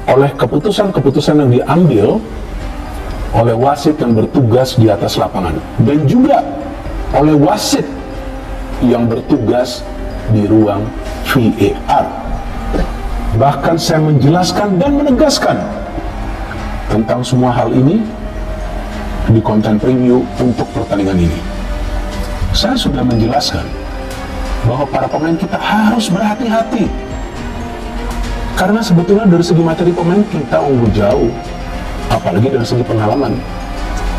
oleh keputusan-keputusan yang diambil oleh wasit yang bertugas di atas lapangan dan juga oleh wasit yang bertugas di ruang VAR. Bahkan saya menjelaskan dan menegaskan tentang semua hal ini di konten preview untuk pertandingan ini. Saya sudah menjelaskan bahwa para pemain kita harus berhati-hati, karena sebetulnya dari segi materi pemain kita unggul jauh, apalagi dari segi pengalaman.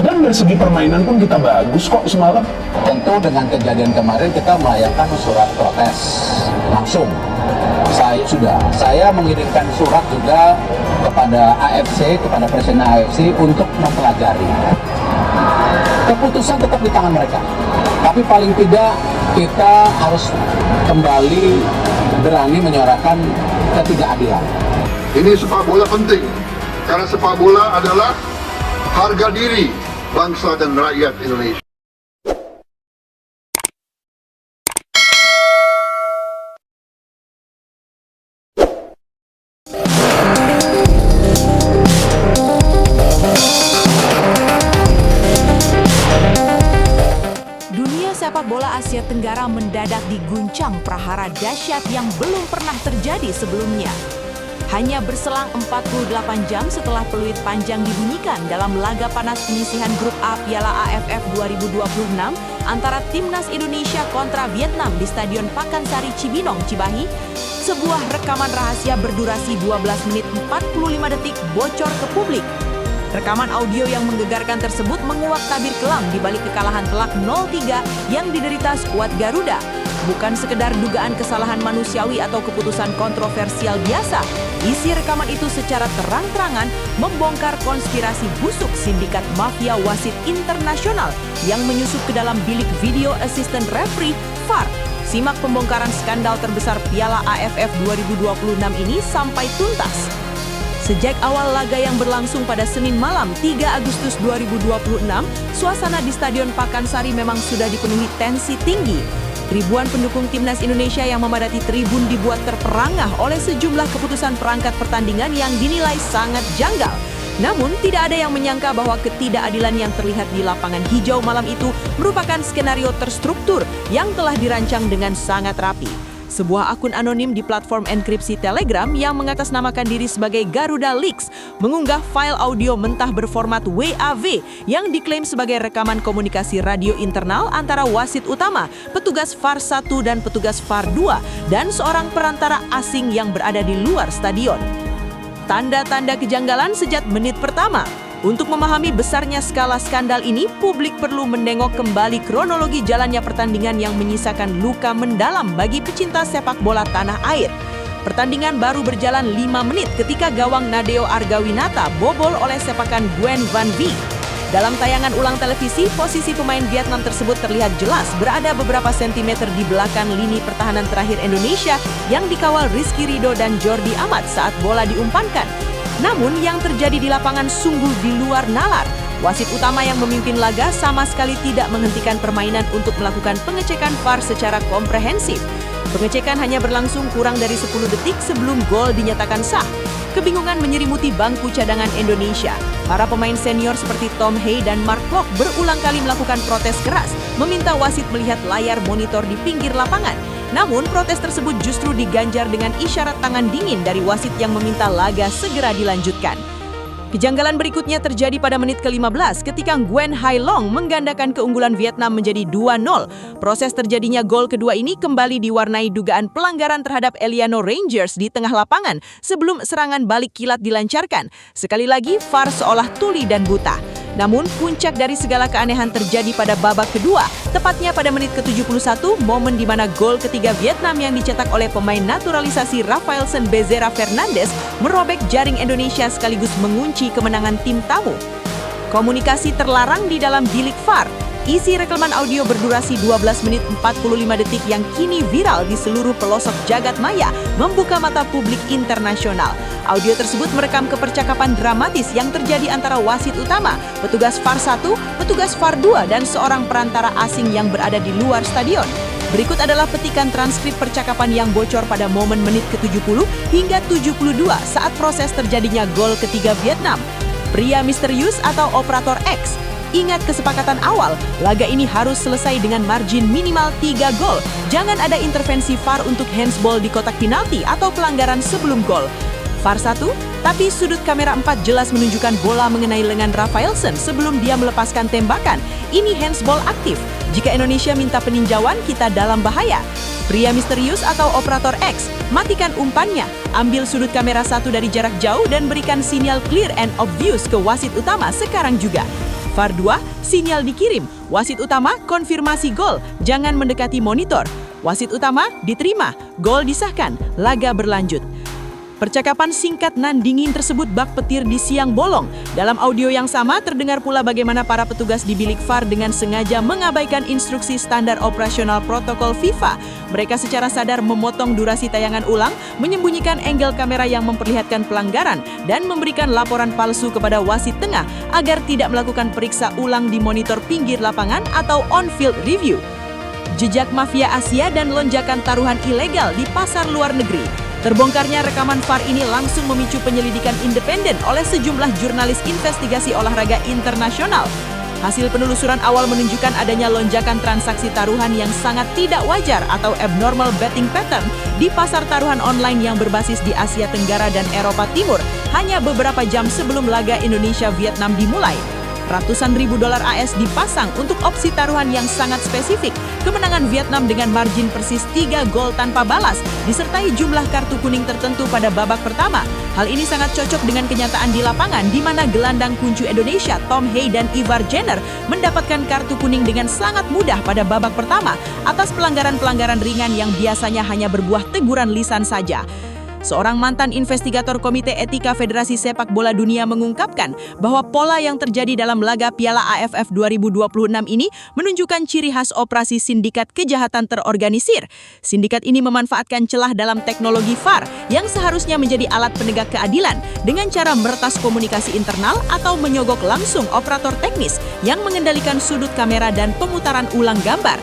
Dan dari segi permainan pun kita bagus kok semalam. Tentu dengan kejadian kemarin kita melayangkan surat protes langsung. Saya mengirimkan surat juga kepada AFC, kepada Presiden AFC untuk mempelajari. Keputusan tetap di tangan mereka, tapi paling tidak kita harus kembali berani menyuarakan ketidakadilan. Ini sepak bola penting, karena sepak bola adalah harga diri bangsa dan rakyat Indonesia. Sepak bola Asia Tenggara mendadak diguncang prahara dahsyat yang belum pernah terjadi sebelumnya. Hanya berselang 48 jam setelah peluit panjang dibunyikan dalam laga panas penyisihan grup A Piala AFF 2026 antara Timnas Indonesia kontra Vietnam di Stadion Pakansari Cibinong, Cimahi, sebuah rekaman rahasia berdurasi 12 menit 45 detik bocor ke publik. Rekaman audio yang menggegarkan tersebut menguak tabir kelam di balik kekalahan telak 0-3 yang diderita skuad Garuda. Bukan sekedar dugaan kesalahan manusiawi atau keputusan kontroversial biasa, isi rekaman itu secara terang-terangan membongkar konspirasi busuk sindikat mafia wasit internasional yang menyusup ke dalam bilik video assistant referee VAR. Simak pembongkaran skandal terbesar Piala AFF 2026 ini sampai tuntas. Sejak awal laga yang berlangsung pada Senin malam 3 Agustus 2026, suasana di Stadion Pakansari memang sudah dipenuhi tensi tinggi. Ribuan pendukung Timnas Indonesia yang memadati tribun dibuat terperangah oleh sejumlah keputusan perangkat pertandingan yang dinilai sangat janggal. Namun, tidak ada yang menyangka bahwa ketidakadilan yang terlihat di lapangan hijau malam itu merupakan skenario terstruktur yang telah dirancang dengan sangat rapi. Sebuah akun anonim di platform enkripsi Telegram yang mengatasnamakan diri sebagai Garuda Leaks mengunggah file audio mentah berformat WAV yang diklaim sebagai rekaman komunikasi radio internal antara wasit utama, petugas VAR 1 dan petugas VAR 2, dan seorang perantara asing yang berada di luar stadion. Tanda-tanda kejanggalan sejak menit pertama. Untuk memahami besarnya skala skandal ini, publik perlu menengok kembali kronologi jalannya pertandingan yang menyisakan luka mendalam bagi pecinta sepak bola tanah air. Pertandingan baru berjalan 5 menit ketika gawang Nadeo Argawinata bobol oleh sepakan Gwen Van Beek. Dalam tayangan ulang televisi, posisi pemain Vietnam tersebut terlihat jelas berada beberapa sentimeter di belakang lini pertahanan terakhir Indonesia yang dikawal Rizky Ridho dan Jordi Amat saat bola diumpankan. Namun yang terjadi di lapangan sungguh di luar nalar. Wasit utama yang memimpin laga sama sekali tidak menghentikan permainan untuk melakukan pengecekan VAR secara komprehensif. Pengecekan hanya berlangsung kurang dari 10 detik sebelum gol dinyatakan sah. Kebingungan menyelimuti bangku cadangan Indonesia. Para pemain senior seperti Tom Hay dan Mark Klok berulang kali melakukan protes keras, meminta wasit melihat layar monitor di pinggir lapangan. Namun, protes tersebut justru diganjar dengan isyarat tangan dingin dari wasit yang meminta laga segera dilanjutkan. Kejanggalan berikutnya terjadi pada menit ke-15 ketika Nguyen Hai Long menggandakan keunggulan Vietnam menjadi 2-0. Proses terjadinya gol kedua ini kembali diwarnai dugaan pelanggaran terhadap Eliano Rangers di tengah lapangan sebelum serangan balik kilat dilancarkan. Sekali lagi, VAR seolah tuli dan buta. Namun, puncak dari segala keanehan terjadi pada babak kedua, tepatnya pada menit ke-71, momen di mana gol ketiga Vietnam yang dicetak oleh pemain naturalisasi Rafaelson Bezerra Fernandes merobek jaring Indonesia sekaligus mengunci kemenangan tim tamu. Komunikasi terlarang di dalam bilik VAR. Isi rekaman audio berdurasi 12 menit 45 detik yang kini viral di seluruh pelosok jagat maya membuka mata publik internasional. Audio tersebut merekam kepercakapan dramatis yang terjadi antara wasit utama, petugas VAR 1, petugas VAR 2, dan seorang perantara asing yang berada di luar stadion. Berikut adalah petikan transkrip percakapan yang bocor pada momen menit ke-70 hingga 72 saat proses terjadinya gol ketiga Vietnam. Pria misterius atau Operator X, ingat kesepakatan awal, laga ini harus selesai dengan margin minimal 3 gol. Jangan ada intervensi VAR untuk handsball di kotak penalti atau pelanggaran sebelum gol. VAR 1, tapi sudut kamera 4 jelas menunjukkan bola mengenai lengan Rafaelsen sebelum dia melepaskan tembakan. Ini handsball aktif. Jika Indonesia minta peninjauan, kita dalam bahaya. Pria misterius atau Operator X, matikan umpannya. Ambil sudut kamera 1 dari jarak jauh dan berikan sinyal clear and obvious ke wasit utama sekarang juga. VAR 2, sinyal dikirim. Wasit utama, konfirmasi gol. Jangan mendekati monitor. Wasit utama, diterima. Gol disahkan. Laga berlanjut. Percakapan singkat nan dingin tersebut bak petir di siang bolong. Dalam audio yang sama terdengar pula bagaimana para petugas di bilik VAR dengan sengaja mengabaikan instruksi standar operasional protokol FIFA. Mereka secara sadar memotong durasi tayangan ulang, menyembunyikan angle kamera yang memperlihatkan pelanggaran, dan memberikan laporan palsu kepada wasit tengah agar tidak melakukan periksa ulang di monitor pinggir lapangan atau on-field review. Jejak mafia Asia dan lonjakan taruhan ilegal di pasar luar negeri. Terbongkarnya rekaman VAR ini langsung memicu penyelidikan independen oleh sejumlah jurnalis investigasi olahraga internasional. Hasil penelusuran awal menunjukkan adanya lonjakan transaksi taruhan yang sangat tidak wajar atau abnormal betting pattern di pasar taruhan online yang berbasis di Asia Tenggara dan Eropa Timur hanya beberapa jam sebelum laga Indonesia-Vietnam dimulai. Ratusan ribu dolar AS dipasang untuk opsi taruhan yang sangat spesifik. Kemenangan Vietnam dengan margin persis 3 gol tanpa balas, disertai jumlah kartu kuning tertentu pada babak pertama. Hal ini sangat cocok dengan kenyataan di lapangan di mana gelandang kunci Indonesia Tom Hey dan Ivar Jenner mendapatkan kartu kuning dengan sangat mudah pada babak pertama atas pelanggaran-pelanggaran ringan yang biasanya hanya berbuah teguran lisan saja. Seorang mantan investigator Komite Etika Federasi Sepak Bola Dunia mengungkapkan bahwa pola yang terjadi dalam laga Piala AFF 2026 ini menunjukkan ciri khas operasi sindikat kejahatan terorganisir. Sindikat ini memanfaatkan celah dalam teknologi VAR yang seharusnya menjadi alat penegak keadilan dengan cara meretas komunikasi internal atau menyogok langsung operator teknis yang mengendalikan sudut kamera dan pemutaran ulang gambar.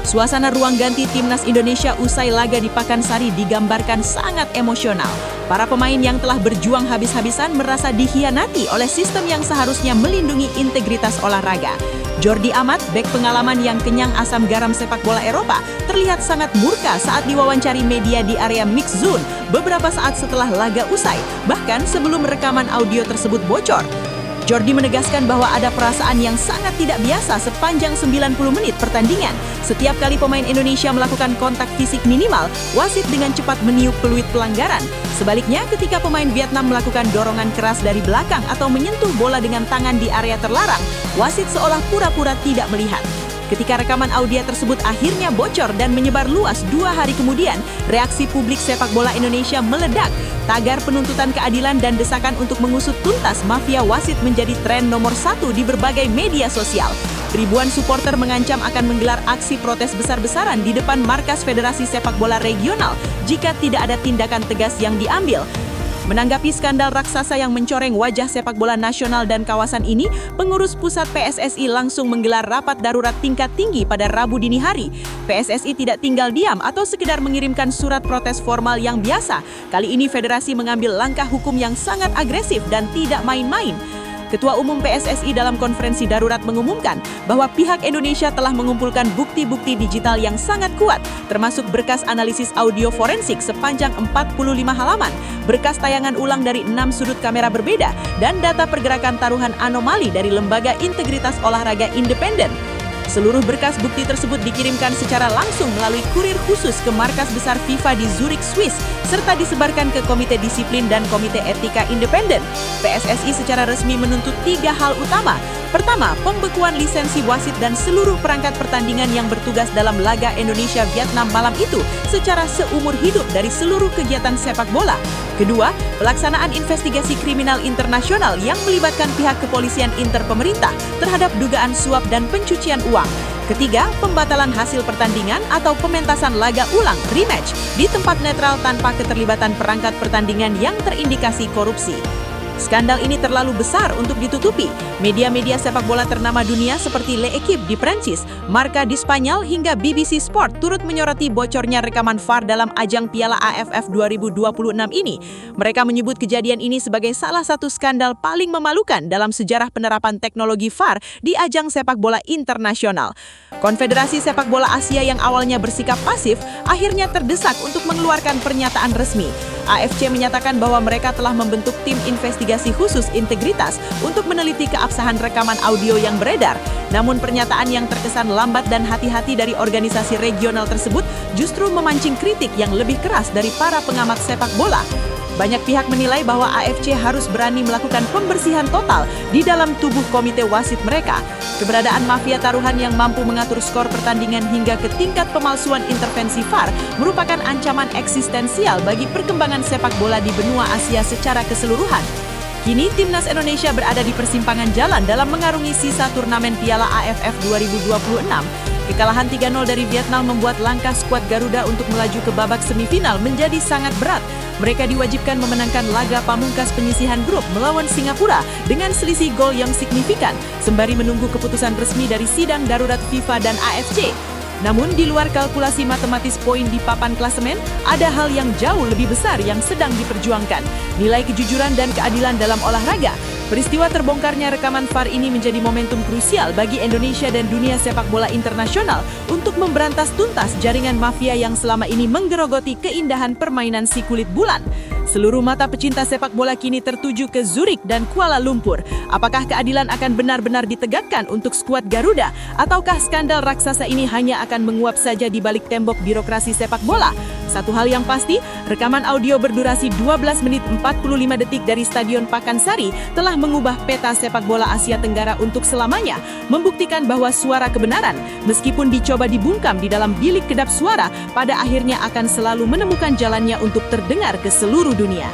Suasana ruang ganti timnas Indonesia usai laga di Pakansari digambarkan sangat emosional. Para pemain yang telah berjuang habis-habisan merasa dikhianati oleh sistem yang seharusnya melindungi integritas olahraga. Jordi Amat, bek pengalaman yang kenyang asam garam sepak bola Eropa, terlihat sangat murka saat diwawancari media di area mix zone beberapa saat setelah laga usai, bahkan sebelum rekaman audio tersebut bocor. Jordi menegaskan bahwa ada perasaan yang sangat tidak biasa sepanjang 90 menit pertandingan. Setiap kali pemain Indonesia melakukan kontak fisik minimal, wasit dengan cepat meniup peluit pelanggaran. Sebaliknya, ketika pemain Vietnam melakukan dorongan keras dari belakang atau menyentuh bola dengan tangan di area terlarang, wasit seolah pura-pura tidak melihat. Ketika rekaman audio tersebut akhirnya bocor dan menyebar luas 2 hari kemudian, reaksi publik sepak bola Indonesia meledak. Tagar penuntutan keadilan dan desakan untuk mengusut tuntas mafia wasit menjadi tren nomor 1 di berbagai media sosial. Ribuan supporter mengancam akan menggelar aksi protes besar-besaran di depan markas Federasi Sepak Bola Regional jika tidak ada tindakan tegas yang diambil. Menanggapi skandal raksasa yang mencoreng wajah sepak bola nasional dan kawasan ini, pengurus pusat PSSI langsung menggelar rapat darurat tingkat tinggi pada Rabu dini hari. PSSI tidak tinggal diam atau sekedar mengirimkan surat protes formal yang biasa. Kali ini federasi mengambil langkah hukum yang sangat agresif dan tidak main-main. Ketua Umum PSSI dalam konferensi darurat mengumumkan bahwa pihak Indonesia telah mengumpulkan bukti-bukti digital yang sangat kuat, termasuk berkas analisis audio forensik sepanjang 45 halaman, berkas tayangan ulang dari 6 sudut kamera berbeda, dan data pergerakan taruhan anomali dari Lembaga Integritas Olahraga Independen. Seluruh berkas bukti tersebut dikirimkan secara langsung melalui kurir khusus ke markas besar FIFA di Zurich, Swiss, serta disebarkan ke Komite Disiplin dan Komite Etika Independen. PSSI secara resmi menuntut 3 hal utama. Pertama, pembekuan lisensi wasit dan seluruh perangkat pertandingan yang bertugas dalam laga Indonesia-Vietnam malam itu secara seumur hidup dari seluruh kegiatan sepak bola. Kedua, pelaksanaan investigasi kriminal internasional yang melibatkan pihak kepolisian interpemerintah terhadap dugaan suap dan pencucian uang. Ketiga, pembatalan hasil pertandingan atau pementasan laga ulang rematch di tempat netral tanpa keterlibatan perangkat pertandingan yang terindikasi korupsi. Skandal ini terlalu besar untuk ditutupi. Media-media sepak bola ternama dunia seperti L'Equipe di Prancis, Marca di Spanyol hingga BBC Sport turut menyoroti bocornya rekaman VAR dalam ajang Piala AFF 2026 ini. Mereka menyebut kejadian ini sebagai salah satu skandal paling memalukan dalam sejarah penerapan teknologi VAR di ajang sepak bola internasional. Konfederasi Sepak Bola Asia yang awalnya bersikap pasif, akhirnya terdesak untuk mengeluarkan pernyataan resmi. AFC menyatakan bahwa mereka telah membentuk tim investigasi khusus integritas untuk meneliti keabsahan rekaman audio yang beredar. Namun pernyataan yang terkesan lambat dan hati-hati dari organisasi regional tersebut justru memancing kritik yang lebih keras dari para pengamat sepak bola. Banyak pihak menilai bahwa AFC harus berani melakukan pembersihan total di dalam tubuh komite wasit mereka. Keberadaan mafia taruhan yang mampu mengatur skor pertandingan hingga ke tingkat pemalsuan intervensi VAR merupakan ancaman eksistensial bagi perkembangan sepak bola di benua Asia secara keseluruhan. Kini Timnas Indonesia berada di persimpangan jalan dalam mengarungi sisa turnamen Piala AFF 2026. Kekalahan 3-0 dari Vietnam membuat langkah skuad Garuda untuk melaju ke babak semifinal menjadi sangat berat. Mereka diwajibkan memenangkan laga pamungkas penyisihan grup melawan Singapura dengan selisih gol yang signifikan, sembari menunggu keputusan resmi dari sidang darurat FIFA dan AFC. Namun di luar kalkulasi matematis poin di papan klasemen, ada hal yang jauh lebih besar yang sedang diperjuangkan. Nilai kejujuran dan keadilan dalam olahraga. Peristiwa terbongkarnya rekaman VAR ini menjadi momentum krusial bagi Indonesia dan dunia sepak bola internasional untuk memberantas tuntas jaringan mafia yang selama ini menggerogoti keindahan permainan si kulit bulan. Seluruh mata pecinta sepak bola kini tertuju ke Zurich dan Kuala Lumpur. Apakah keadilan akan benar-benar ditegakkan untuk skuad Garuda? Ataukah skandal raksasa ini hanya akan menguap saja di balik tembok birokrasi sepak bola? Satu hal yang pasti, rekaman audio berdurasi 12 menit 45 detik dari Stadion Pakansari telah mengubah peta sepak bola Asia Tenggara untuk selamanya, membuktikan bahwa suara kebenaran, meskipun dicoba dibungkam di dalam bilik kedap suara, pada akhirnya akan selalu menemukan jalannya untuk terdengar ke seluruh dunia.